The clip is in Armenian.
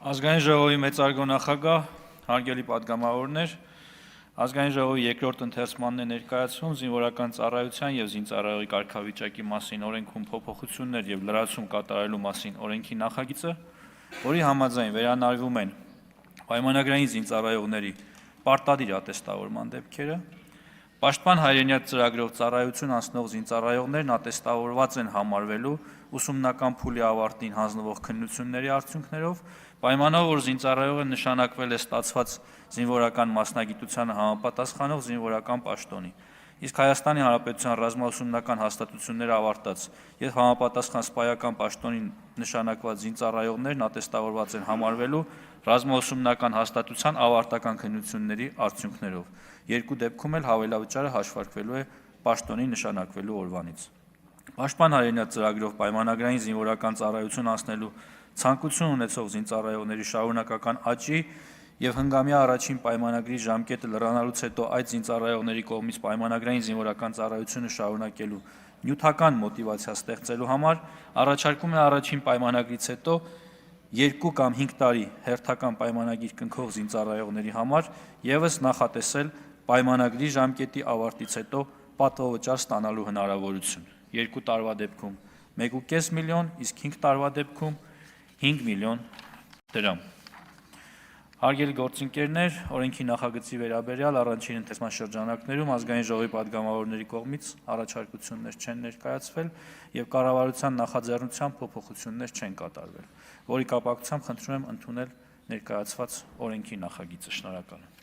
Ազգային ժողովի մեծարգո նախագահ, հարգելի պատգամավորներ, Ազգային ժողովի երկրորդ ընթերցմանն է ներկայացվում զինվորական ծառայության և զինծառայողի կարգավիճակի մասին օրենքում փոփոխություններ և լրացում կատարելու մասին օրենքի նախագիծը, որի համաձայն վերանայվում են պայմանագրային զինծառայողների պարտադիր ատեստավորման դեպքերը, Պաշտպան հայրենյաց ծրագրով ծառայություն անցնող զինծառայողներն ատեստավորված են համարվելու ուսումնական փուլի ավարտին հանձնվող քննությունների արդյունքներով, պայմանով, որ զինծառայողը նշանակվել է ստացված զինվորական մասնագիտությանը համապատասխանող զինվորական պաշտոնի, իսկ Հայաստանի Հանրապետության ռազմաուսումնական հաստատությունները ավարտած և համապատասխան սպայական պաշտոնին նշանակված զինծառայողներն ատեստավորված են համարվելու ռազմաուսումնական հաստատության ավարտական քննությունների արդյունքներով, երկու դեպքում էլ հավելավճարը հաշվարկվելու է պաշտոնի նշանակվելու օրվանից։ Պաշտպան հայրենյաց ծրագրով պայմանագրային զինվորական ծառայություն անցնելու ցանկություն ունեցող զինծառայողների շարունակական աճի և հնգամյա առաջին պայմանագրի ժամկետը լրանալուց հետո այդ զինծառայողների կողմից պայմանագրային զինվորական ծառայությունը շարունակելու նյութական մոտիվացիա ստեղծելու համար առաջարկում է առաջին պայմանագրից հետո 2 կամ 5 տարի հերթական պայմանագիր կնքող զինծառայողների համար ևս նախատեսել պայմանագրի ժամկետի ավարտից հետո պատվովճար ստանալու հնարավորություն, 2 տարվա դեպքում 1,5 միլիոն, իսկ 5 տարվա դեպքում 5 միլիոն դրամ։ Հարգելի գործընկերներ, օրենքի նախագծի վերաբերյալ առաջին ընթերցման շրջանակներում Ազգային ժողովի պատգամավորների կողմից առաջարկություններ չեն ներկայացվել և կառավարության նախաձեռնությամբ փոփոխություններ չեն կատարվել, որի կապակցությամբ խնդրում եմ ընդունել ներկայացված օրենքի նախագիծը։ Շնորհակալ եմ։